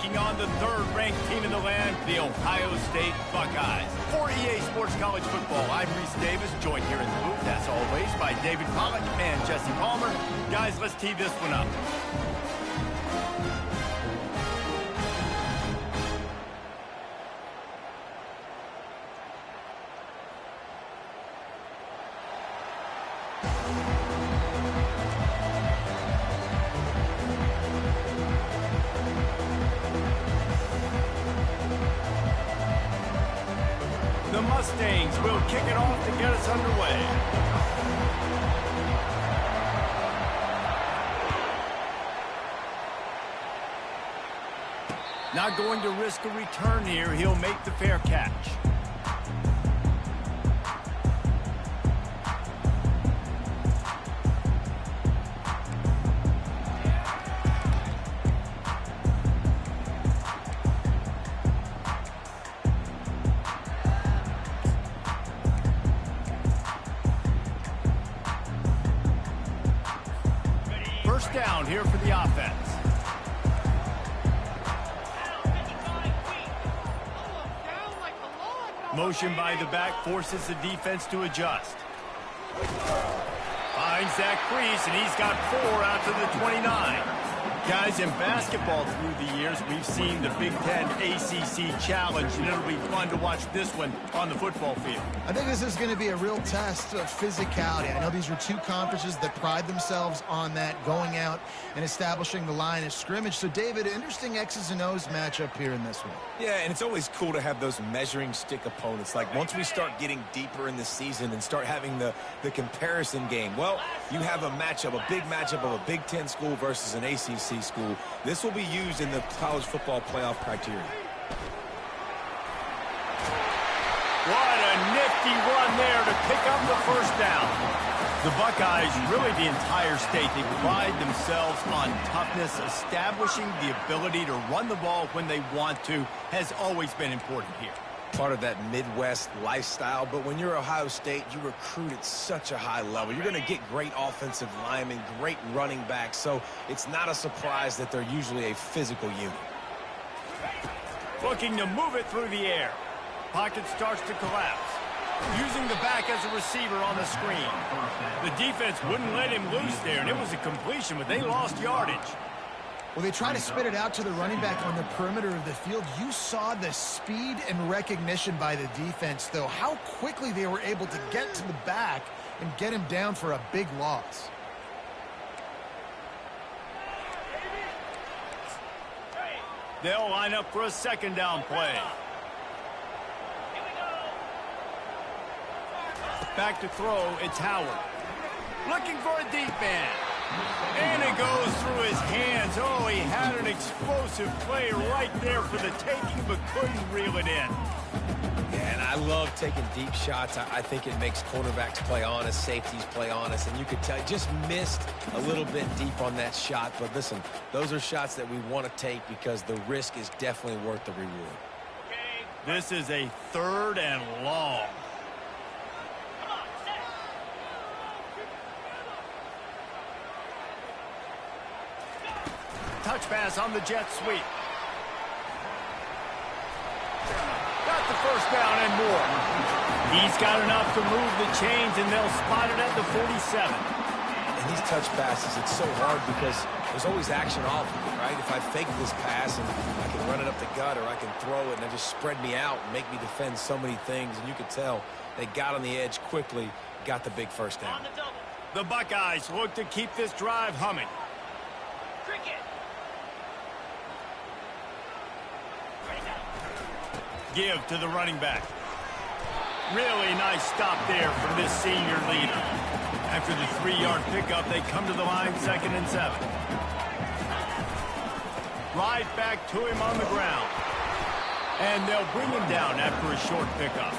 taking on the third-ranked team in the land, the Ohio State Buckeyes. For EA Sports College Football, I'm Reese Davis, joined here in the booth, as always, by David Pollack and Jesse Palmer. Guys, let's tee this one up. The Mustangs will kick it off to get us underway. Not going to risk a return here. He'll make the fair catch. First down here for the offense. Motion by the back forces the defense to adjust. Finds that crease, and he's got 4 out to the 29. Guys, in basketball through the years, we've seen the Big Ten ACC Challenge, and it'll be fun to watch this one on the football field. I think this is going to be a real test of physicality. I know these are two conferences that pride themselves on that, going out and establishing the line of scrimmage. So, David, interesting X's and O's matchup here in this one. Yeah, and it's always cool to have those measuring stick opponents. Like, once we start getting deeper in the season and start having the comparison game, well, you have a matchup, a big matchup of a Big Ten school versus an ACC school. This will be used in the college football playoff criteria. What a nifty run there to pick up the first down. The Buckeyes, really the entire state, they pride themselves on toughness. Establishing the ability to run the ball when they want to has always been important here. Part of that Midwest lifestyle, but when you're Ohio State, you recruit at such a high level. You're going to get great offensive linemen, great running backs, so it's not a surprise that they're usually a physical unit. Looking to move it through the air. Pocket starts to collapse. Using the back as a receiver on the screen. The defense wouldn't let him loose there, and it was a completion, but they lost yardage. Well, they try to spit it out to the running back on the perimeter of the field. You saw the speed and recognition by the defense, though, how quickly they were able to get to the back and get him down for a big loss. They'll line up for a second down play. Back to throw, it's Howard. Looking for a deep man. And it goes through his hands. Oh, he had an explosive play right there for the taking, but couldn't reel it in. Yeah, and I love taking deep shots. I think it makes cornerbacks play honest, safeties play honest, and you could tell just missed a little bit deep on that shot. But listen, those are shots that we want to take because the risk is definitely worth the reward. This is a 3rd and long. Touch pass on the jet sweep. Got the first down and more. He's got enough to move the chains, and they'll spot it at the 47. And these touch passes, it's so hard because there's always action off of it, right? If I fake this pass and I can run it up the gut or I can throw it and it just spread me out and make me defend so many things, and you could tell they got on the edge quickly, got the big first down. The Buckeyes look to keep this drive humming. Give to the running back. Really nice stop there from this senior leader. After the 3-yard pickup, they come to the line, 2nd and 7. Right back to him on the ground. And they'll bring him down after a short pickup.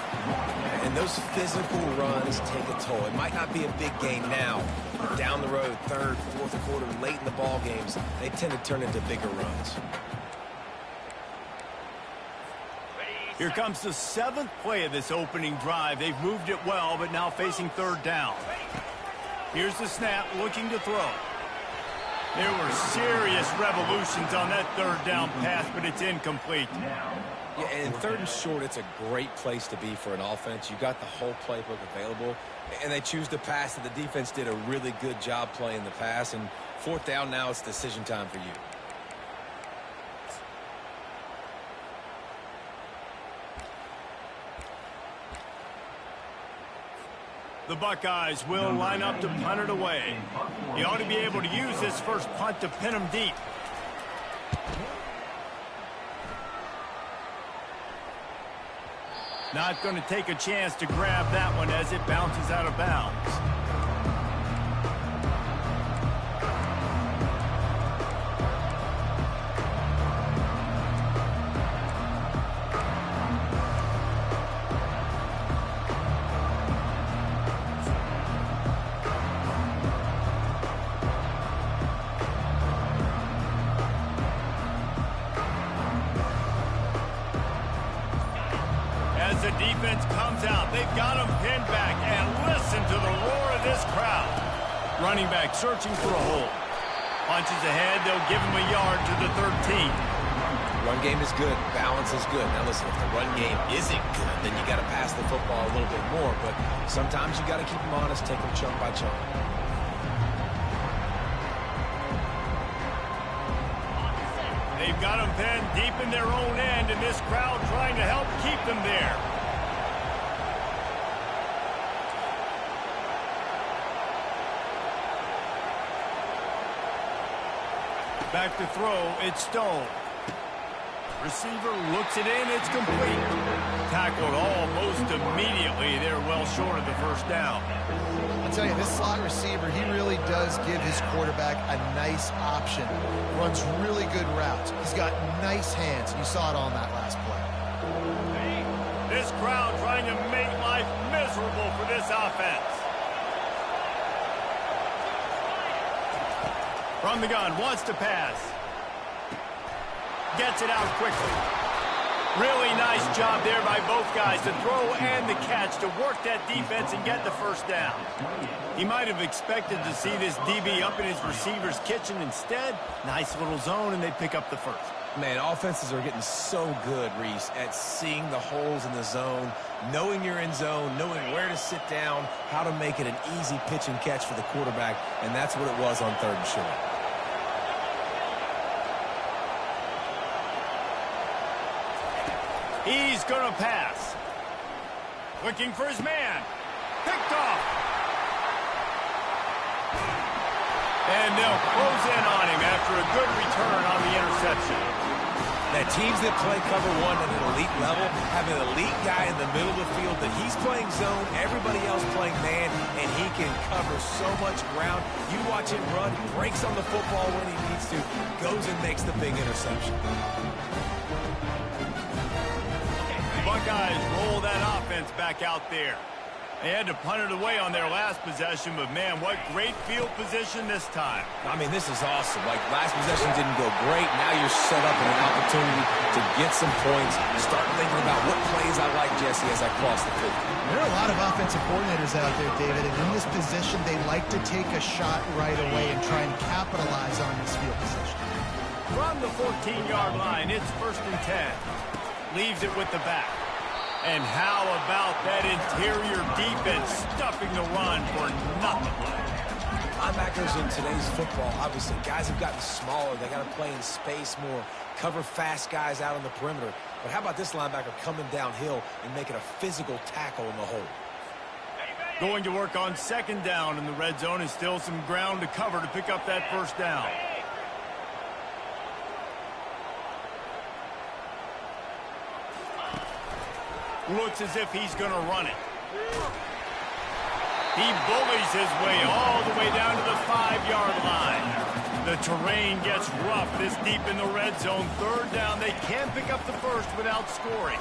And those physical runs take a toll. It might not be a big gain now, but down the road, 3rd, 4th quarter, late in the ball games, they tend to turn into bigger runs. Here comes the 7th play of this opening drive. They've moved it well, but now facing 3rd down. Here's the snap, looking to throw. There were serious revolutions on that third down pass, but it's incomplete. Yeah, and third and short, it's a great place to be for an offense. You got the whole playbook available, and they choose to pass, and the defense did a really good job playing the pass. And fourth down now, it's decision time for you. The Buckeyes will line up to punt it away. He ought to be able to use this first punt to pin him deep. Not going to take a chance to grab that one as it bounces out of bounds. The defense comes out. They've got him pinned back, and listen to the roar of this crowd. Running back searching for a hole. Punches ahead. They'll give him a yard to the 13. Run game is good. Balance is good. Now listen, if the run game isn't good, then you got to pass the football a little bit more. But sometimes you got to keep them honest, take them chunk by chunk. They've got them pinned deep in their own end, and this crowd trying to help keep them there. Back to throw, it's Stone. Receiver looks it in, it's complete. Tackled almost immediately. They're well short of the first down. I'll tell you, this slot receiver, he really does give his quarterback a nice option. Runs really good routes. He's got nice hands. You saw it on that last play. This crowd trying to make life miserable for this offense. From the gun, wants to pass. Gets it out quickly. Really nice job there by both guys to throw and the catch to work that defense and get the first down. He might have expected to see this DB up in his receiver's kitchen. Instead, nice little zone, and they pick up the first. Man, offenses are getting so good, Reese, at seeing the holes in the zone, knowing you're in zone, knowing where to sit down, how to make it an easy pitch and catch for the quarterback, and that's what it was on third and short. He's going to pass. Looking for his man. Picked off. And they'll close in on him after a good return on the interception. Now, teams that play cover one at an elite level have an elite guy in the middle of the field that he's playing zone, everybody else playing man, and he can cover so much ground. You watch him run, breaks on the football when he needs to, goes and makes the big interception. Buckeyes roll that offense back out there. They had to punt it away on their last possession, but man, what great field position this time. I mean, this is awesome. Like, last possession didn't go great. Now you're set up in an opportunity to get some points. Start thinking about what plays I like, Jesse, as I cross the field. There are a lot of offensive coordinators out there, David, and in this position, they like to take a shot right away and try and capitalize on this field position. From the 14-yard line, it's 1st and 10. Leaves it with the back. And how about that interior defense stuffing the run for nothing? Linebackers in today's football, obviously, guys have gotten smaller. They got to play in space more, cover fast guys out on the perimeter. But how about this linebacker coming downhill and making a physical tackle in the hole? Going to work on 2nd down in the red zone, and still some ground to cover to pick up that 1st down. Looks as if he's going to run it. He bullies his way all the way down to the 5-yard line. The terrain gets rough this deep in the red zone. 3rd down, they can pick up the first without scoring.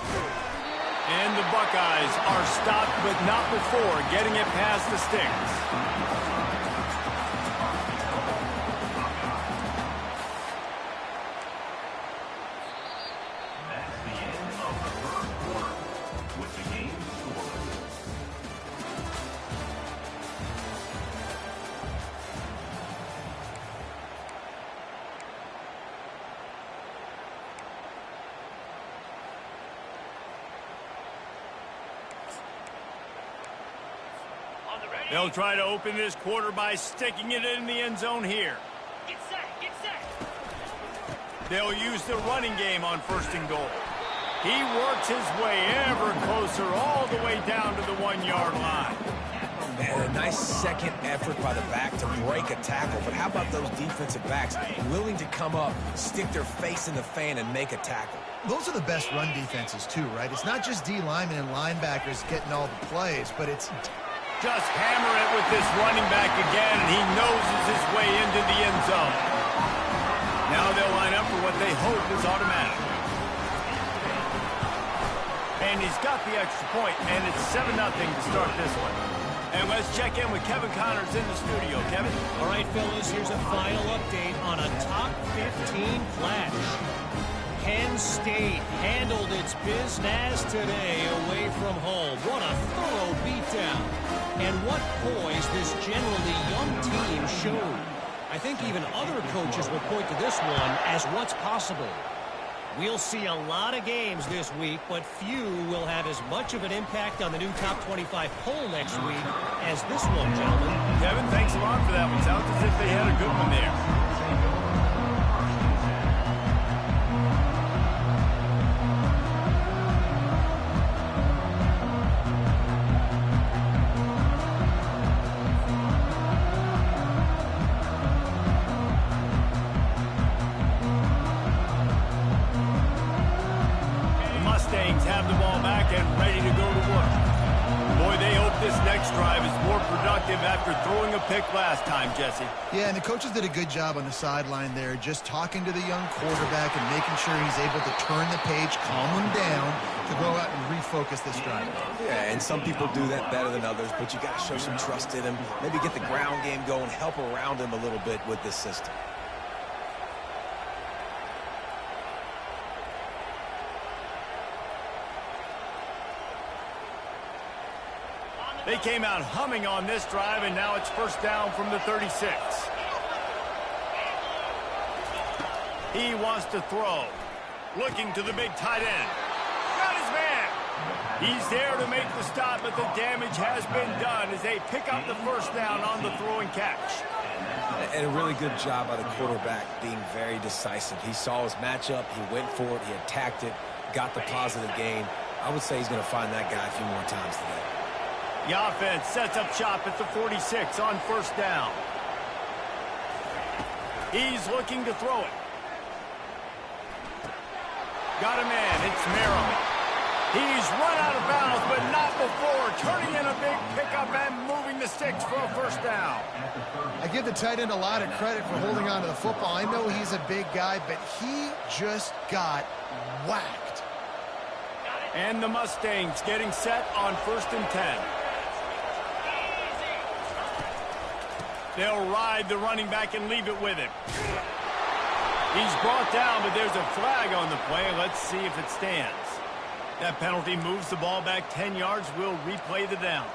And the Buckeyes are stopped, but not before getting it past the sticks. They'll try to open this quarter by sticking it in the end zone here. Get set, get set. They'll use the running game on 1st and goal. He works his way ever closer all the way down to the 1-yard line. And a nice second effort by the back to break a tackle. But how about those defensive backs willing to come up, stick their face in the fan, and make a tackle? Those are the best run defenses, too, right? It's not just D linemen and linebackers getting all the plays, but it's... Just hammer it with this running back again, and he noses his way into the end zone. Now they'll line up for what they hope is automatic. And he's got the extra point, and it's 7-0 to start this one. And let's check in with Kevin Connors in the studio. Kevin? All right, fellas, here's a final update on a top 15 clash. Penn State handled its business today away from home. What a thorough beatdown. And what poise this generally young team showed. I think even other coaches will point to this one as what's possible. We'll see a lot of games this week, but few will have as much of an impact on the new top 25 poll next week as this one, gentlemen. Kevin, thanks a lot for that one. Sounds as if they had a good one there. Have the ball back and ready to go to work. Boy, they hope this next drive is more productive after throwing a pick last time, Jesse. Yeah, and the coaches did a good job on the sideline there, just talking to the young quarterback and making sure he's able to turn the page, calm him down, to go out and refocus this drive. Yeah, and some people do that better than others, but you got to show some trust in him, maybe get the ground game going, help around him a little bit with this system. They came out humming on this drive, and now it's 1st down from the 36. He wants to throw. Looking to the big tight end. Got his man. He's there to make the stop, but the damage has been done as they pick up the 1st down on the throw and catch. And a really good job by the quarterback being very decisive. He saw his matchup, he went for it, he attacked it, got the positive gain. I would say he's going to find that guy a few more times today. The offense sets up shop at the 46 on 1st down. He's looking to throw it. Got a man. It's Merrill. He's run out of bounds, but not before turning in a big pickup and moving the sticks for a 1st down. I give the tight end a lot of credit for holding on to the football. I know he's a big guy, but he just got whacked. And the Mustangs getting set on 1st and 10. They'll ride the running back and leave it with him. He's brought down, but there's a flag on the play. Let's see if it stands. That penalty moves the ball back 10 yards. We'll replay the down.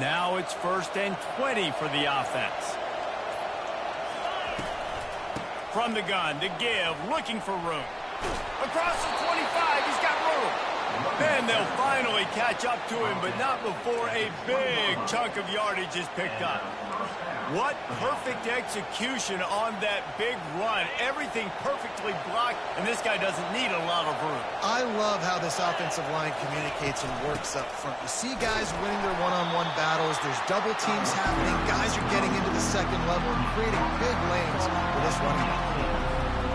Now it's 1st and 20 for the offense. From the gun, to give, looking for room. Across the 25, he's got room. Then they'll finally catch up to him, but not before a big chunk of yardage is picked up. What perfect execution on that big run. Everything perfectly blocked, and this guy doesn't need a lot of room. I love how this offensive line communicates and works up front. You see guys winning their one-on-one battles. There's double teams happening. Guys are getting into the second level and creating big lanes for this running back.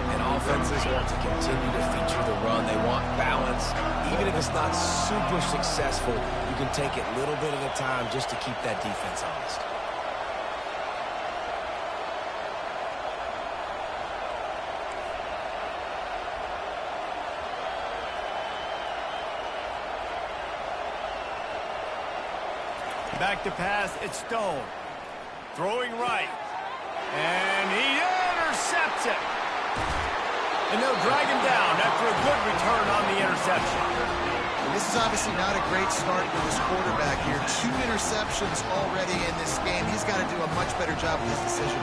And offenses want to continue to feature the run. They want balance. Even if it's not super successful, you can take it little bit at a time just to keep that defense honest. Back to pass, it's Stone. Throwing right. And he intercepts it. And they'll drag him down after a good return on the interception. This is obviously not a great start for this quarterback here. 2 interceptions already in this game. He's got to do a much better job with his decision.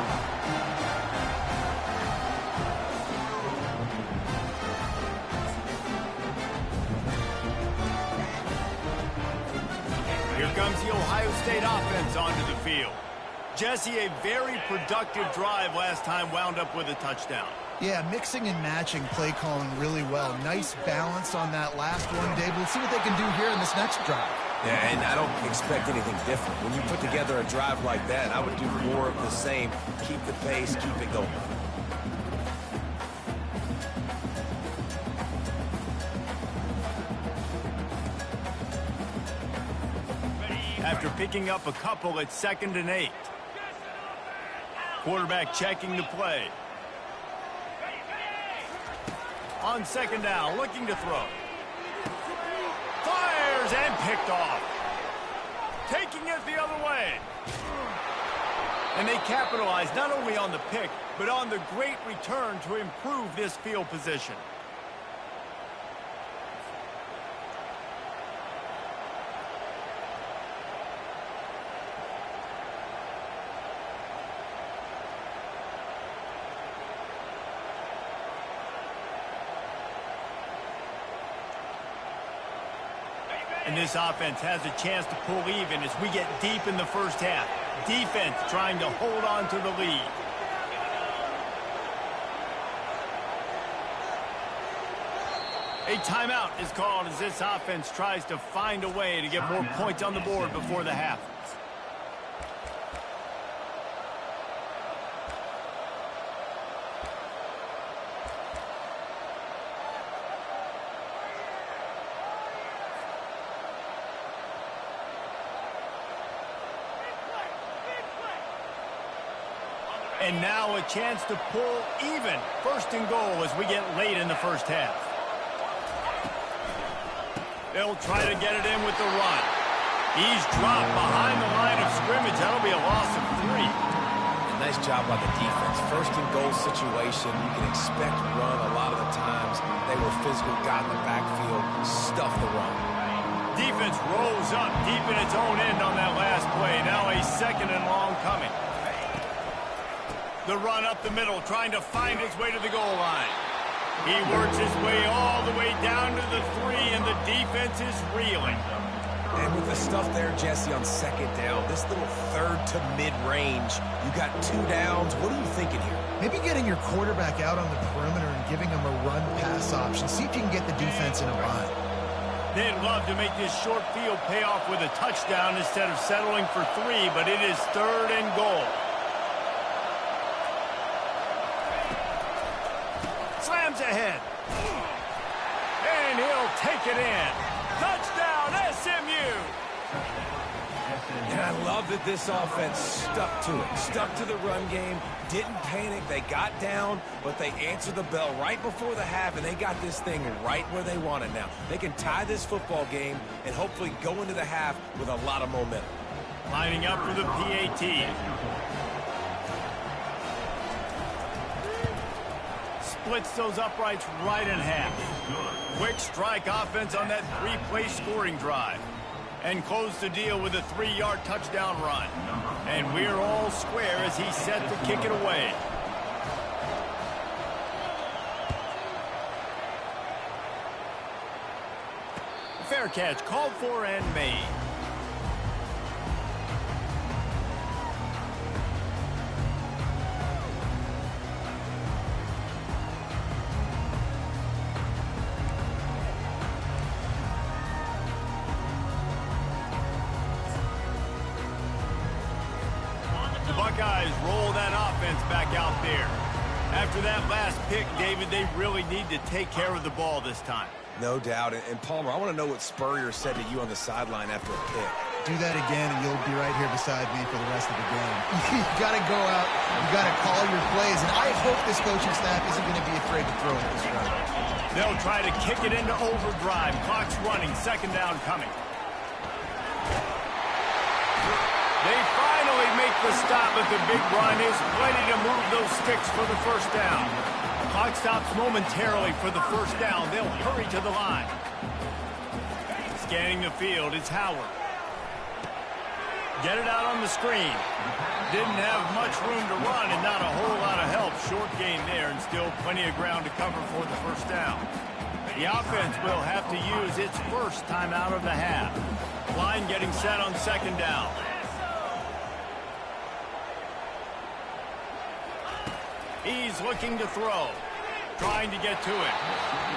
Here comes the Ohio State offense onto the field. Jesse, a very productive drive last time wound up with a touchdown. Yeah, mixing and matching play calling really well. Nice balance on that last one, Dave. Let's see what they can do here in this next drive. Yeah, and I don't expect anything different. When you put together a drive like that, I would do more of the same. Keep the pace, keep it going. After picking up a couple at 2nd and 8. Quarterback checking the play. On 2nd down, looking to throw. Fires and picked off. Taking it the other way. And they capitalize not only on the pick, but on the great return to improve this field position. And this offense has a chance to pull even as we get deep in the first half. Defense trying to hold on to the lead. A timeout is called as this offense tries to find a way to get more points on the board before the half. And now a chance to pull even. 1st and goal as we get late in the first half. They'll try to get it in with the run. He's dropped behind the line of scrimmage. That'll be a loss of 3. Nice job by the defense. 1st and goal situation. You can expect run a lot of the times. They were physical, got in the backfield, stuffed the run. Defense rolls up deep in its own end on that last play. Now a 2nd and long coming. The run up the middle, trying to find his way to the goal line. He works his way all the way down to the 3, and the defense is reeling. And with the stuff there, Jesse, on 2nd down, this little 3rd to mid-range, you got 2 downs. What are you thinking here? Maybe getting your quarterback out on the perimeter and giving him a run-pass option. See if you can get the defense in a bind. They'd love to make this short field pay off with a touchdown instead of settling for 3, but it is 3rd and goal. Slams ahead. And he'll take it in. Touchdown, SMU! And I love that this offense stuck to it. Stuck to the run game. Didn't panic. They got down, but they answered the bell right before the half, and they got this thing right where they want it now. They can tie this football game and hopefully go into the half with a lot of momentum. Lining up for the PAT. Splits those uprights right in half. Quick strike offense on that 3-play scoring drive. And close the deal with a 3-yard touchdown run. And we're all square as he's set to kick it away. Fair catch called for and made. Buckeyes roll that offense back out there. After that last pick, David, they really need to take care of the ball this time. No doubt. And Palmer, I want to know what Spurrier said to you on the sideline after a pick. Do that again, and you'll be right here beside me for the rest of the game. You got to go out. You got to call your plays, and I hope this coaching staff isn't going to be afraid to throw at this run. They'll try to kick it into overdrive. Clock's running. 2nd down coming. They finally make the stop, but the big run is plenty to move those sticks for the 1st down. Clock stops momentarily for the 1st down. They'll hurry to the line. Scanning the field, it's Howard. Get it out on the screen. Didn't have much room to run and not a whole lot of help. Short gain there and still plenty of ground to cover for the first down. The offense will have to use its first timeout of the half. Line getting set on second down. He's looking to throw. Trying to get to it.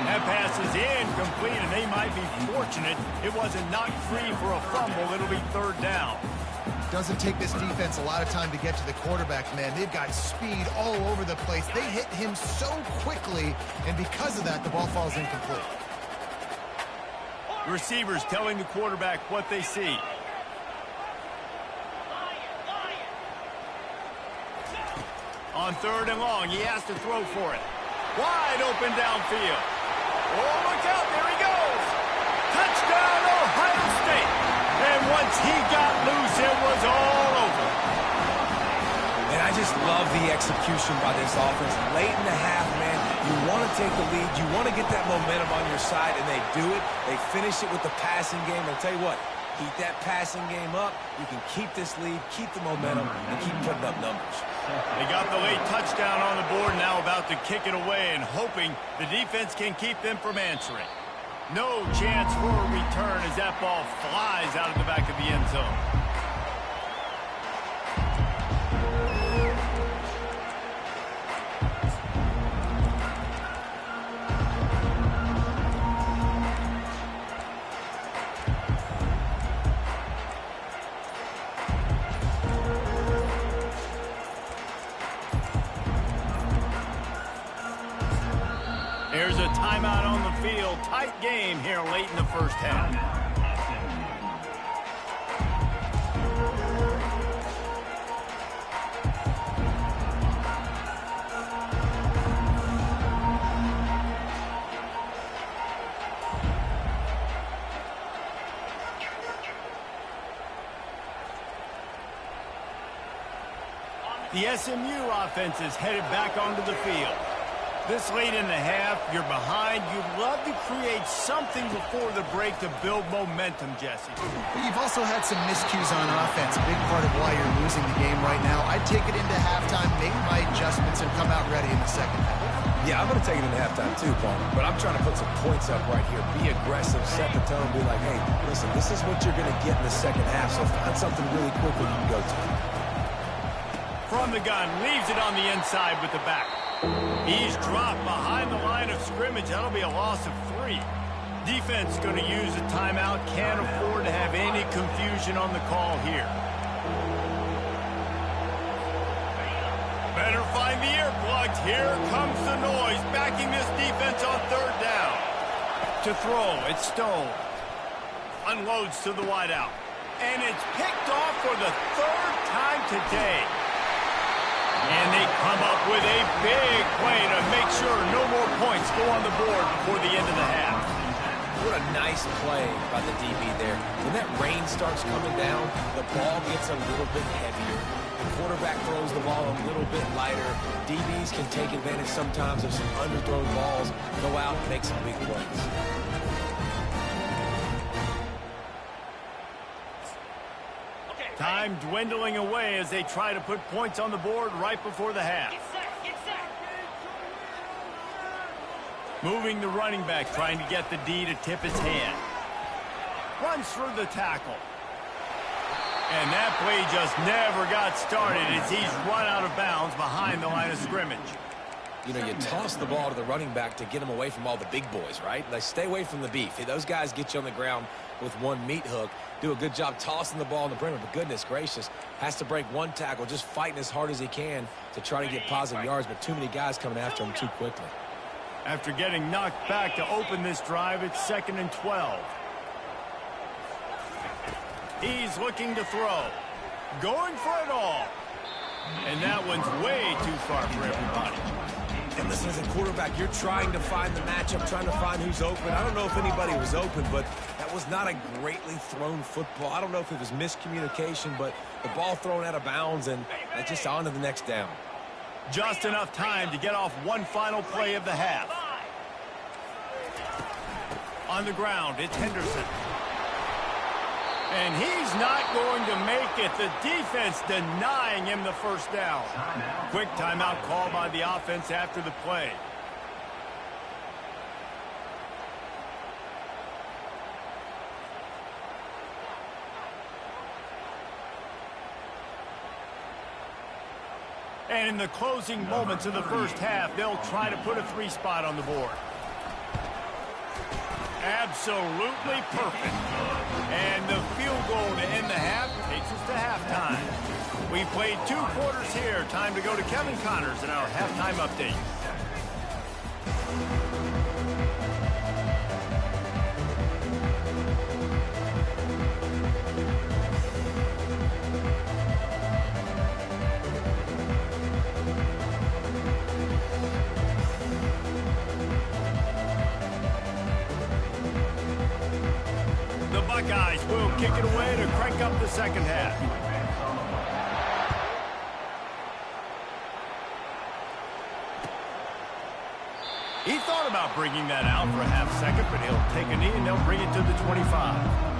That pass is incomplete, and they might be fortunate it wasn't knocked free for a fumble. It'll be third down. Doesn't take this defense a lot of time to get to the quarterback, man. They've got speed all over the place. They hit him so quickly, and because of that, the ball falls incomplete. Receivers telling the quarterback what they see. On third and long, he has to throw for it. Wide open downfield. Oh, look out, there he goes. Touchdown, Ohio State. And once he got loose, it was all over. And I just love the execution by this offense. Late in the half, man, you want to take the lead. You want to get that momentum on your side, and they do it. They finish it with the passing game. I'll tell you what, keep that passing game up. You can keep this lead, keep the momentum, and keep putting up numbers. They got the late touchdown on the board, now about to kick it away and hoping the defense can keep them from answering. No chance for a return as that ball flies out of the back of the end zone. There's a timeout on the field. Tight game here late in the first half. The SMU offense is headed back onto the field. This late in the half, you're behind. You'd love to create something before the break to build momentum, Jesse. You've also had some miscues on offense, a big part of why you're losing the game right now. I'd take it into halftime, make my adjustments, and come out ready in the second half. Yeah, I'm going to take it into halftime too, Palmer. But I'm trying to put some points up right here. Be aggressive, set the tone, be like, hey, listen, this is what you're going to get in the second half, so find something really quickly you can go to. From the gun, leaves it on the inside with the back. He's dropped behind the line of scrimmage. That'll be a loss of 3. Defense going to use a timeout. Can't afford to have any confusion on the call here. Better find the earplugs. Here comes the noise. Backing this defense on third down. To throw, it's Stone. Unloads to the wideout. And it's picked off for the 3rd time today. And they come up with a big play to make sure no more points go on the board before the end of the half. What a nice play by the DB there. When that rain starts coming down, the ball gets a little bit heavier. The quarterback throws the ball a little bit lighter. DBs can take advantage sometimes of some underthrown balls, go out and make some big plays. Time dwindling away as they try to put points on the board right before the half. Get set, get set. Moving the running back, trying to get the D to tip his hand. Runs through the tackle. And that play just never got started as he's run out of bounds behind the line of scrimmage. You know, you toss the ball to the running back to get him away from all the big boys, right? Like, stay away from the beef. Those guys get you on the ground with one meat hook. Do a good job tossing the ball in the perimeter, but goodness gracious, has to break one tackle, just fighting as hard as he can to try to get positive yards, but too many guys coming after him too quickly. After getting knocked back to open this drive, it's 2nd and 12. He's looking to throw. Going for it all. And that one's way too far for everybody. And listen, as a quarterback, you're trying to find the matchup, trying to find who's open. I don't know if anybody was open, but that was not a greatly thrown football. I don't know if it was miscommunication, but the ball thrown out of bounds, and just on to the next down. Just enough time to get off one final play of the half. On the ground, it's Henderson. And he's not going to make it. The defense denying him the first down. Quick timeout call by the offense after the play. And in the closing moments of the first half, they'll try to put a 3 spot on the board. Absolutely perfect. And the field goal to end the half takes us to halftime. We played 2 quarters here. Time to go to Kevin Connors in our halftime update. Buckeyes will kick it away to crank up the second half. He thought about bringing that out for a half second, but he'll take a knee and they'll bring it to the 25.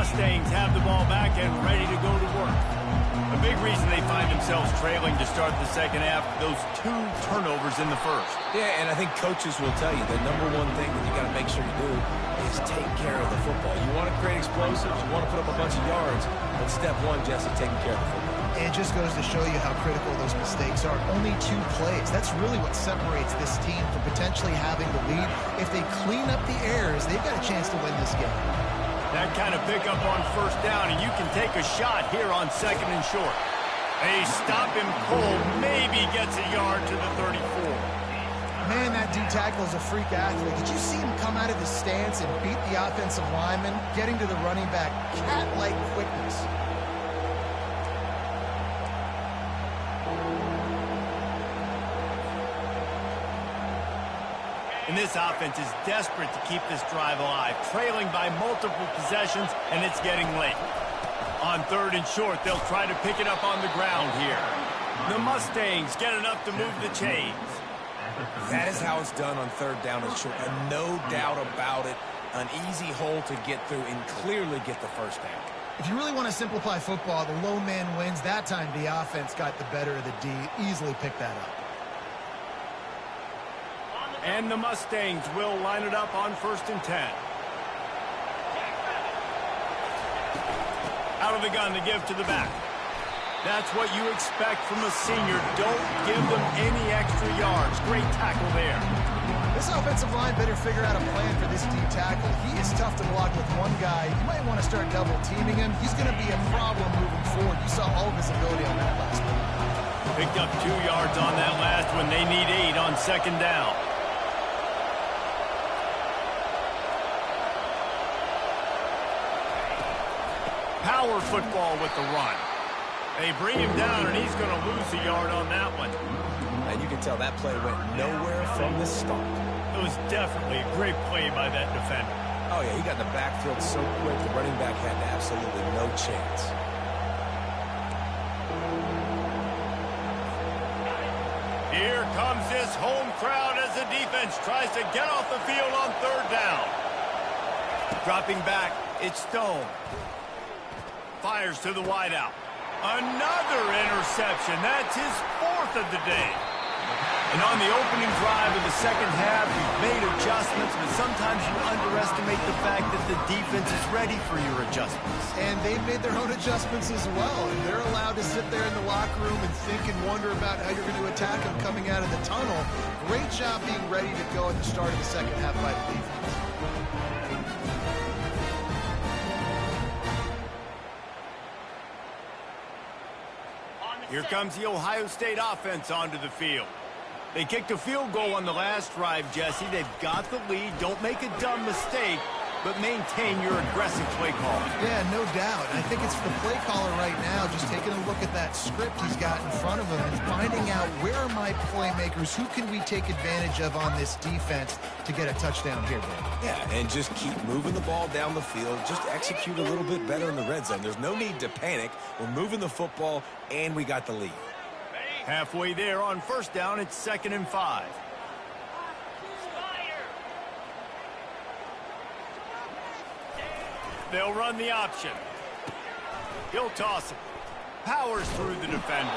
Mustangs have the ball back and ready to go to work. A big reason they find themselves trailing to start the second half, those 2 turnovers in the first. Yeah, and I think coaches will tell you the #1 thing that you got to make sure you do is take care of the football. You want to create explosives, you want to put up a bunch of yards, but step 1, Jesse, taking care of the football. It just goes to show you how critical those mistakes are. Only 2 plays. That's really what separates this team from potentially having the lead. If they clean up the errors, they've got a chance to win this game. That kind of pickup on first down, and you can take a shot here on 2nd and short. They stop him cold, maybe gets a yard to the 34. Man, that D tackle is a freak athlete. Did you see him come out of the stance and beat the offensive lineman, getting to the running back? Cat-like quickness. And this offense is desperate to keep this drive alive, trailing by multiple possessions, and it's getting late. On 3rd and short, they'll try to pick it up on the ground here. The Mustangs get enough to move the chains. That is how it's done on 3rd down and short, and no doubt about it, an easy hole to get through and clearly get the first down. If you really want to simplify football, the low man wins. That time the offense got the better of the D, easily picked that up. And the Mustangs will line it up on 1st and 10. Out of the gun to give to the back. That's what you expect from a senior. Don't give them any extra yards. Great tackle there. This offensive line better figure out a plan for this D tackle. He is tough to block with one guy. You might want to start double teaming him. He's going to be a problem moving forward. You saw all of his ability on that last one. Picked up 2 yards on that last one. They need 8 on 2nd down. Power football with the run. They bring him down, and he's going to lose a yard on that one. And you can tell that play went nowhere from the start. It was definitely a great play by that defender. Oh, yeah, he got in the backfield so quick, the running back had absolutely no chance. Here comes this home crowd as the defense tries to get off the field on 3rd down. Dropping back, it's Stone. Fires to the wideout. Another interception. That's his 4th of the day. And on the opening drive of the second half, you've made adjustments, but sometimes you underestimate the fact that the defense is ready for your adjustments. And they've made their own adjustments as well. And they're allowed to sit there in the locker room and think and wonder about how you're going to attack them coming out of the tunnel. Great job being ready to go at the start of the second half by the defense. Here comes the Ohio State offense onto the field. They kicked a field goal on the last drive, Jesse. They've got the lead. Don't make a dumb mistake. but maintain your aggressive play calling. Yeah, no doubt. I think it's the play caller right now just taking a look at that script he's got in front of him and finding out where are my playmakers, who can we take advantage of on this defense to get a touchdown here, Dave. Yeah, and just keep moving the ball down the field. Just execute a little bit better in the red zone. There's no need to panic. We're moving the football, and we got the lead. Halfway there on first down, it's 2nd and 5. They'll run the option. He'll toss it. Powers through the defender.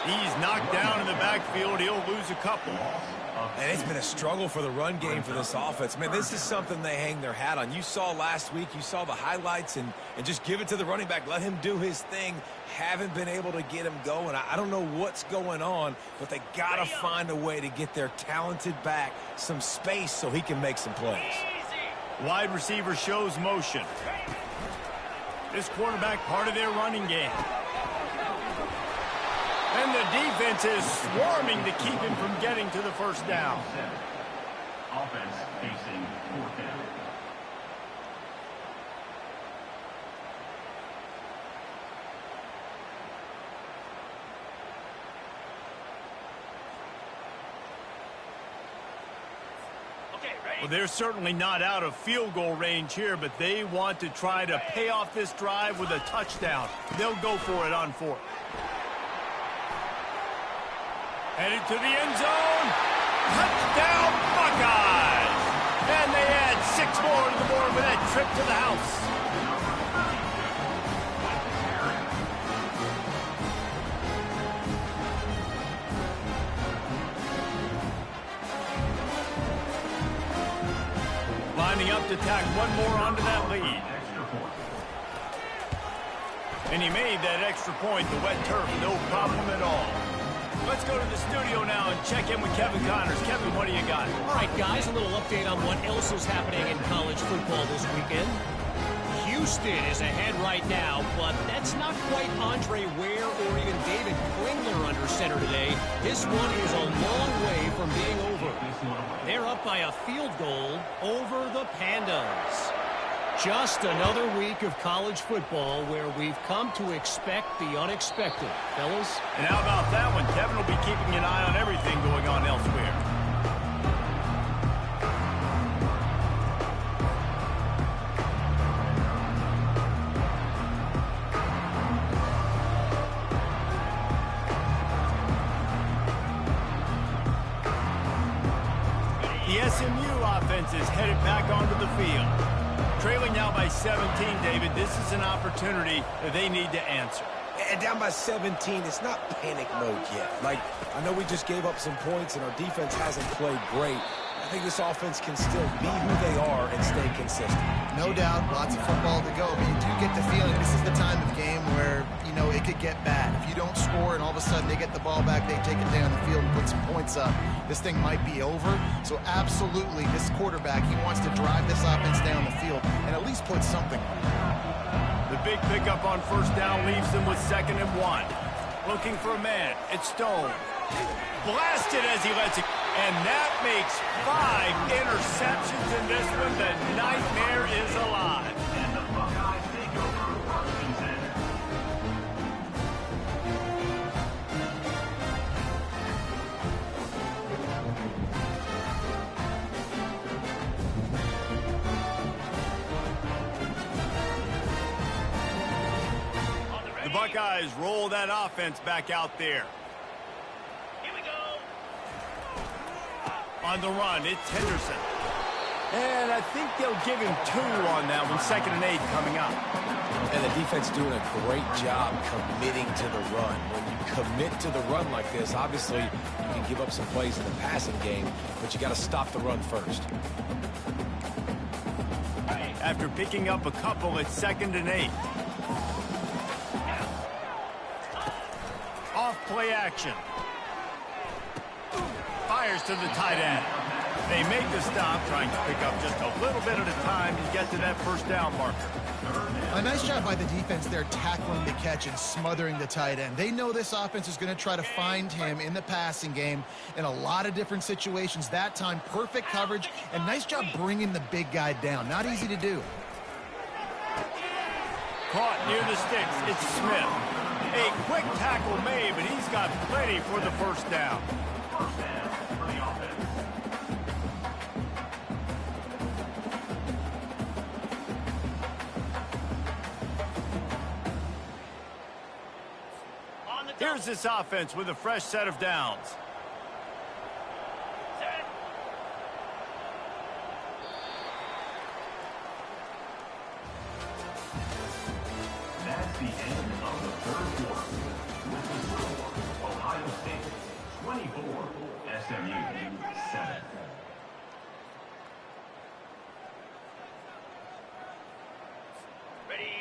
He's knocked down in the backfield. He'll lose a couple. And it's been a struggle for the run game for this offense. Man, this is something they hang their hat on. You saw last week, you saw the highlights, and just give it to the running back. Let him do his thing. Haven't been able to get him going. I don't know what's going on, but they got to find a way to get their talented back some space so he can make some plays. Wide receiver shows motion. This quarterback part of their running game. And the defense is swarming to keep him from getting to the first down. Offense facing 4th down. Well, they're certainly not out of field goal range here, but they want to try to pay off this drive with a touchdown. They'll go for it on 4th. Headed to the end zone. Touchdown, Buckeyes! And they add 6 more to the board with that trip to the house. Lining up to tack one more onto that lead. And he made that extra point, the wet turf, no problem at all. Let's go to the studio now and check in with Kevin Connors. Kevin, what do you got? All right, guys, a little update on what else is happening in college football this weekend. Houston is ahead right now, but that's not quite Andre Ware or even David Klingler under center today. This one is a long way from being over. They're up by a field goal over the Pandas. Just another week of college football where we've come to expect the unexpected, fellas. And how about that one? Kevin will be keeping an eye on everything going on elsewhere. The SMU offense is headed back onto the field. Trailing now by 17, David. This is an opportunity that they need to answer. And down by 17, it's not panic mode yet. Like, I know we just gave up some points and our defense hasn't played great. I think this offense can still be who they are and stay consistent. No doubt, lots of football to go, but you do get the feeling this is the time of game where, you know, it could get bad. If you don't score and all of a sudden they get the ball back, they take it down the field and put some points up, this thing might be over. So absolutely, this quarterback, he wants to drive this offense down the field and at least put something on it. The big pickup on first down leaves them with 2nd and 1. Looking for a man. It's Stone. Blasted as he lets it. And that makes 5 interceptions in this one. The nightmare is alive. And the Buckeyes take over Washington. The Buckeyes roll that offense back out there. On the run, it's Henderson. And I think they'll give him 2 on that one. 2nd and 8 coming up. And the defense doing a great job committing to the run. When you commit to the run like this, obviously you can give up some plays in the passing game, but you got to stop the run first. After picking up a couple, it's 2nd and 8. Off play action. Fires to the tight end. They make the stop, trying to pick up just a little bit at a time to get to that first down marker. A nice job by the defense there tackling the catch and smothering the tight end. They know this offense is going to try to find him in the passing game in a lot of different situations. That time, perfect coverage, and nice job bringing the big guy down. Not easy to do. Caught near the sticks, it's Smith. A quick tackle made, but he's got plenty for the first down. First down for the offense. Here's this offense with a fresh set of downs. That's the end of the third quarter. With the score, Ohio State 24, SMU 7.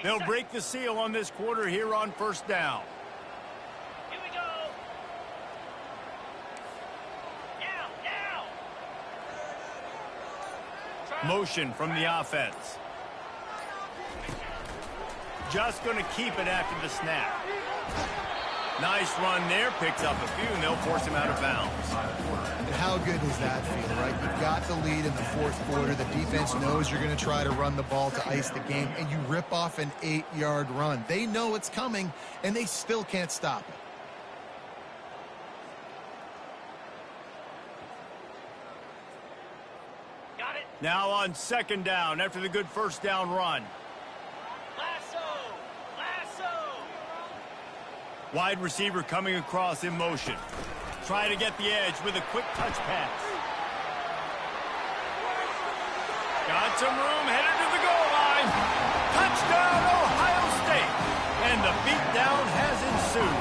They'll break the seal on this quarter here on first down. Here we go. Now. Motion from the offense. Just going to keep it after the snap. Nice run there. Picks up a few, and they'll force him out of bounds. And how good does that feel, right? You've got the lead in the fourth quarter. The defense knows you're going to try to run the ball to ice the game, and you rip off an 8-yard run. They know it's coming, and they still can't stop it. Got it. Now on second down after the good first down run. Lasso. Wide receiver coming across in motion. Try to get the edge with a quick touch pass. Got some room, headed to the goal line. Touchdown, Ohio State. And the beatdown has ensued.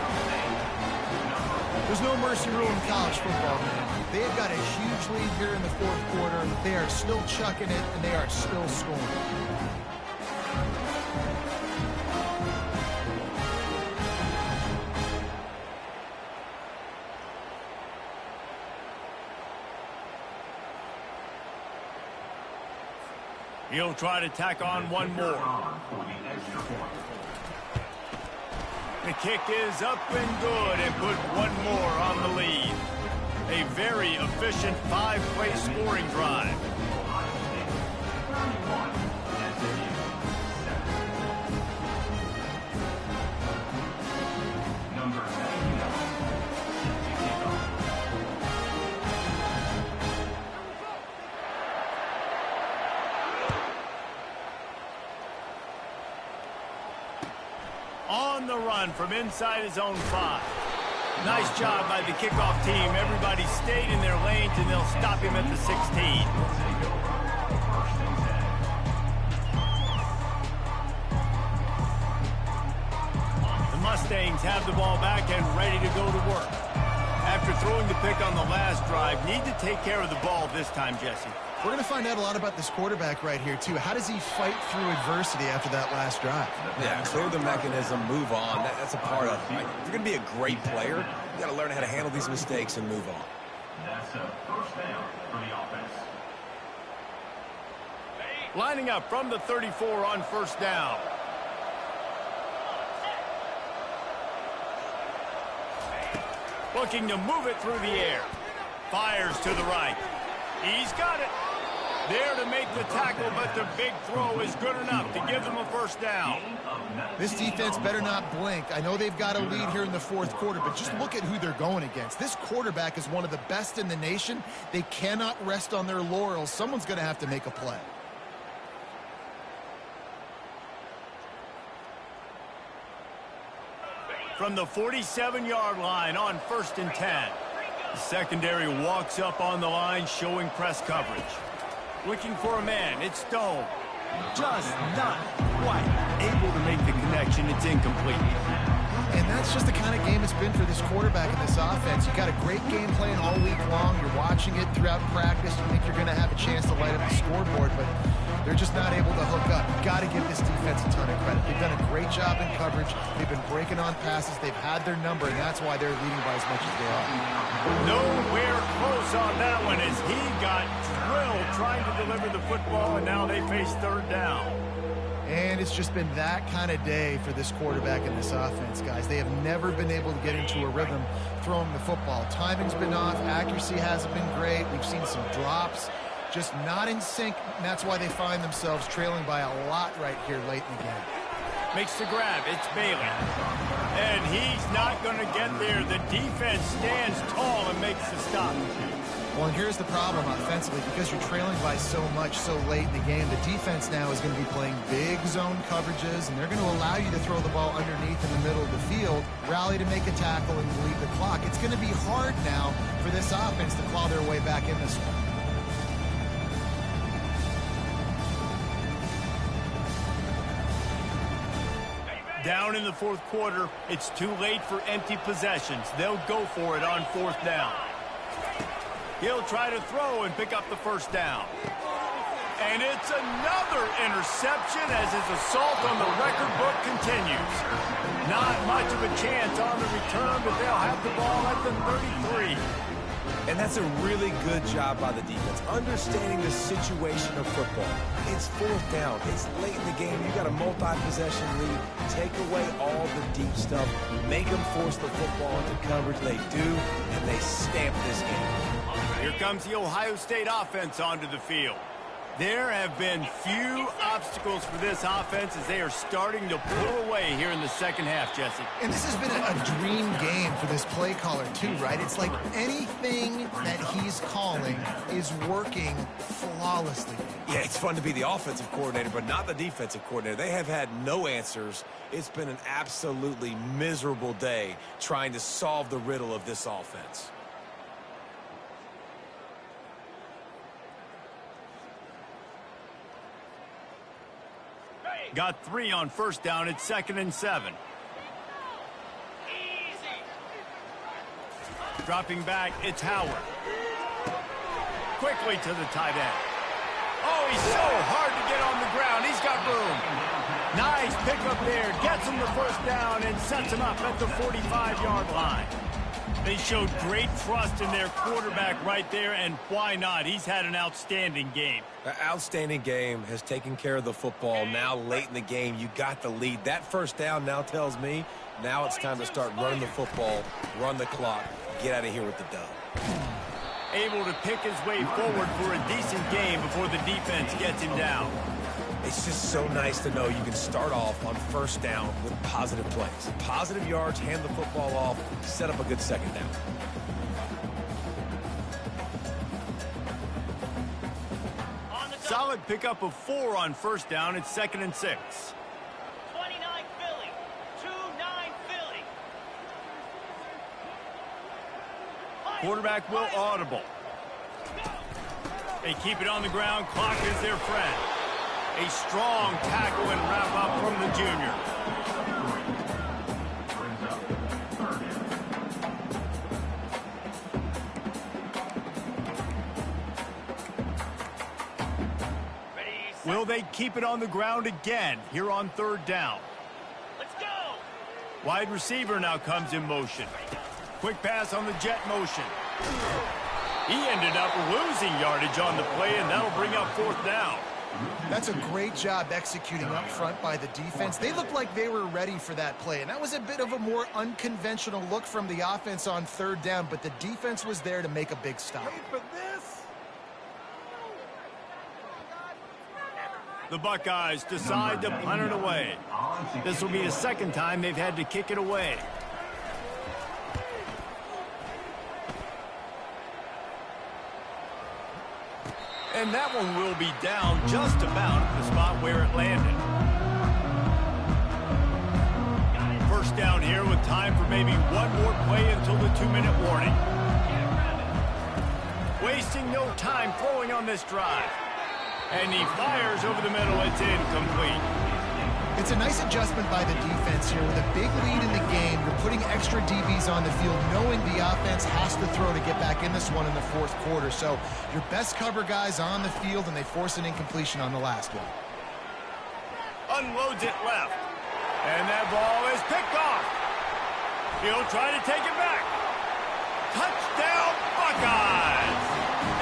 There's no mercy rule in college football, man. They have got a huge lead here in the fourth quarter. They are still chucking it, and they are still scoring. He'll try to tack on one more. The kick is up and good, and put one more on the lead. A very efficient 5-play scoring drive. On the run from inside his own 5. Nice job by the kickoff team. Everybody stayed in their lanes, and they'll stop him at the 16. The Mustangs have the ball back and ready to go to work. After throwing the pick on the last drive, need to take care of the ball this time, Jesse. We're going to find out a lot about this quarterback right here, too. How does he fight through adversity after that last drive? Yeah, clear the mechanism, move on. That's a part of it, right? If you're going to be a great player, you got to learn how to handle these mistakes and move on. That's a first down for the offense. Lining up from the 34 on first down. Looking to move it through the air. Fires to the right. He's got it. There to make the tackle, but the big throw is good enough to give them a first down. This defense better not blink. I know they've got a lead here in the fourth quarter, but just look at who they're going against. This quarterback is one of the best in the nation. They cannot rest on their laurels. Someone's going to have to make a play. From the 47-yard line on 1st and 10. The secondary walks up on the line, showing press coverage. Looking for a man. It's Stone. Just not quite able to make the connection. It's incomplete. And that's just the kind of game it's been for this quarterback in this offense. You got a great game plan all week long. You're watching it throughout practice. You think you're going to have a chance to light up the scoreboard, but They're just not able to hook up. You've got to give this defense a ton of credit. They've done a great job in coverage. They've been breaking on passes. They've had their number, and that's why they're leading by as much as they are. Nowhere close on that one as he got drilled trying to deliver the football, and now they face third down. And it's just been that kind of day for this quarterback and this offense, guys. They have never been able to get into a rhythm throwing the football. Timing's been off. Accuracy hasn't been great. We've seen some drops. Just not in sync, and that's why they find themselves trailing by a lot right here late in the game. Makes the grab. It's Bailey. And he's not going to get there. The defense stands tall and makes the stop. Well, and here's the problem offensively. Because you're trailing by so much so late in the game, the defense now is going to be playing big zone coverages, and they're going to allow you to throw the ball underneath in the middle of the field, rally to make a tackle, and leave the clock. It's going to be hard now for this offense to claw their way back in this one. Down in the fourth quarter, it's too late for empty possessions. They'll go for it on fourth down. He'll try to throw and pick up the first down. And it's another interception as his assault on the record book continues. Not much of a chance on the return, but they'll have the ball at the 33. And that's a really good job by the defense, understanding the situation of football. It's fourth down. It's late in the game. You got a multi-possession lead. Take away all the deep stuff. Make them force the football into coverage. They do, and they stamp this game. Here comes the Ohio State offense onto the field. There have been few obstacles for this offense as they are starting to pull away here in the second half, Jesse. And this has been a dream game for this play caller too, right? It's like anything that he's calling is working flawlessly. Yeah, it's fun to be the offensive coordinator, but not the defensive coordinator. They have had no answers. It's been an absolutely miserable day trying to solve the riddle of this offense. Got 3 on first down. It's 2nd and 7. Easy. Dropping back, it's Howard. Quickly to the tight end. Oh, he's so hard to get on the ground. He's got room. Nice pickup there. Gets him the first down and sets him up at the 45-yard line. They showed great trust in their quarterback right there, and why not? He's had an outstanding game. An outstanding game, has taken care of the football. Now late in the game, you got the lead. That first down now tells me now it's time to start running the football, run the clock, get out of here with the dub. Able to pick his way forward for a decent game before the defense gets him down. It's just so nice to know you can start off on first down with positive plays. Positive yards, hand the football off, set up a good second down. Solid pickup of 4 on first down. It's 2nd and 6. 29 Philly. 2-9 Philly. Quarterback will audible. They keep it on the ground. Clock is their friend. A strong tackle and wrap up from the junior. Will they keep it on the ground again here on third down? Let's go. Wide receiver now comes in motion. Quick pass on the jet motion. He ended up losing yardage on the play, and that'll bring up fourth down. That's a great job executing up front by the defense. They looked like they were ready for that play, and that was a bit of a more unconventional look from the offense on third down, but the defense was there to make a big stop. The Buckeyes decide to punt it away. This will be the second time they've had to kick it away. And that one will be down just about at the spot where it landed. First down here with time for maybe one more play until the 2-minute warning. Wasting no time throwing on this drive. And he fires over the middle. It's incomplete. It's a nice adjustment by the defense here with a big lead in the game. You're putting extra DBs on the field, knowing the offense has to throw to get back in this one in the fourth quarter. So your best cover guys on the field, and they force an incompletion on the last one. Unloads it left. And that ball is picked off. He'll try to take it back. Touchdown, Buckeyes!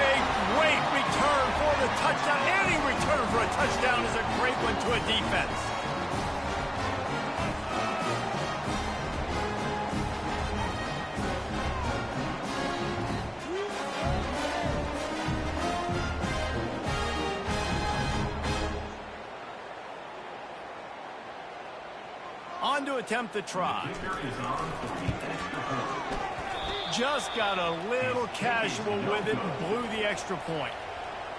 A great return for the touchdown. Any return for a touchdown is a great one to a defense. On to attempt the try. Just got a little casual with it and blew the extra point.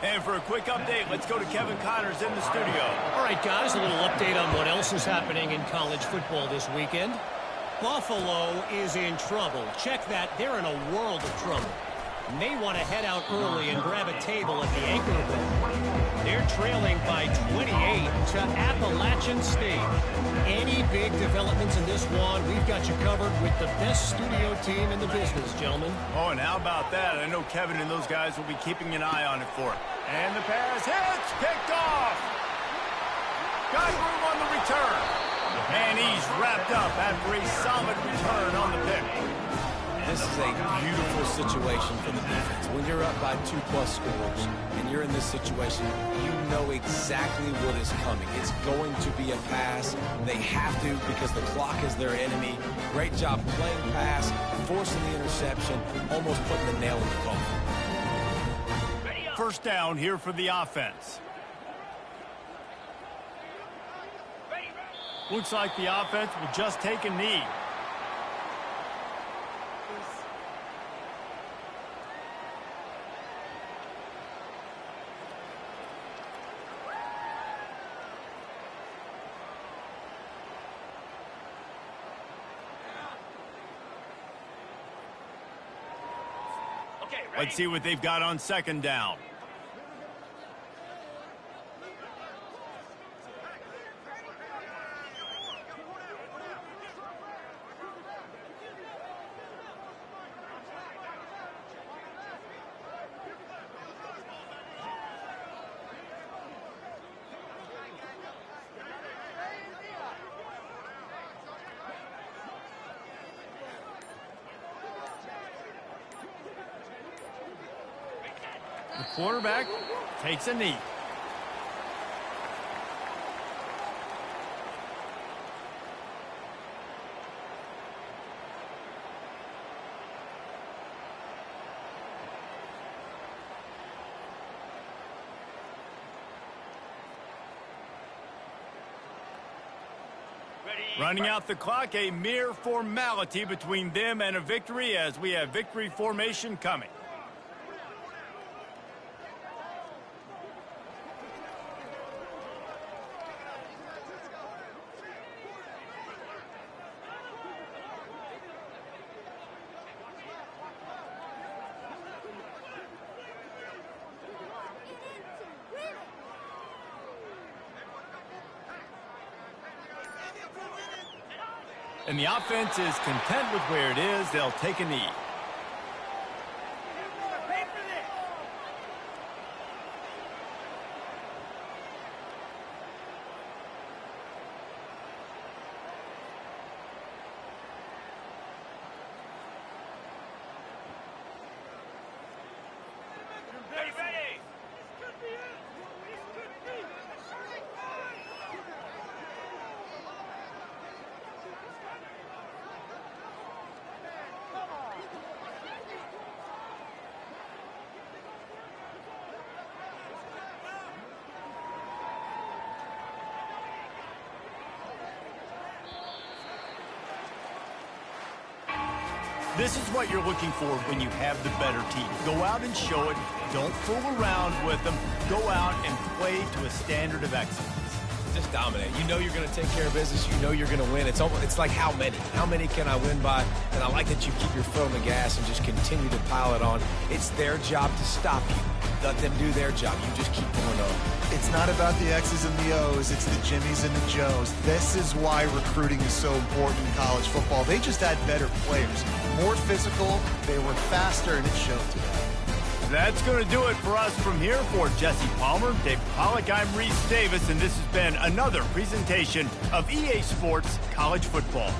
And for a quick update, let's go to Kevin Connors in the studio. All right, guys, a little update on what else is happening in college football this weekend. Buffalo is in trouble. Check that. They're in a world of trouble. May want to head out early and grab a table at the Anchor Bowl. They're trailing by 28 to Appalachian State. Any big developments in this one, we've got you covered with the best studio team in the business, gentlemen. Oh, and how about that? I know Kevin and those guys will be keeping an eye on it for it. And the pass hits, picked off. Got room on the return. And he's wrapped up after a solid return on the pick. This is a beautiful situation for the defense. When you're up by 2+ scores and you're in this situation, you know exactly what is coming. It's going to be a pass. They have to because the clock is their enemy. Great job playing pass, forcing the interception, almost putting the nail in the coffin. First down here for the offense. Looks like the offense will just take a knee. Let's see what they've got on second down. The quarterback takes a knee. Running out the clock, a mere formality between them and a victory as we have victory formation coming. And the offense is content with where it is. They'll take a knee. This is what you're looking for when you have the better team. Go out and show it. Don't fool around with them. Go out and play to a standard of excellence. Just dominate. You know you're going to take care of business. You know you're going to win. It's like how many? How many can I win by? And I like that you keep your foot on the gas and just continue to pile it on. It's their job to stop you. let them do their job. You just keep going on. It's not about the X's and the O's. It's the Jimmies and the Joes. This is why recruiting is so important in college football. They just had better players, more physical, they were faster, and it showed today. That's going to do it for us from here. For Jesse Palmer, Dave Pollack, I'm Reese Davis, and this has been another presentation of EA Sports College Football.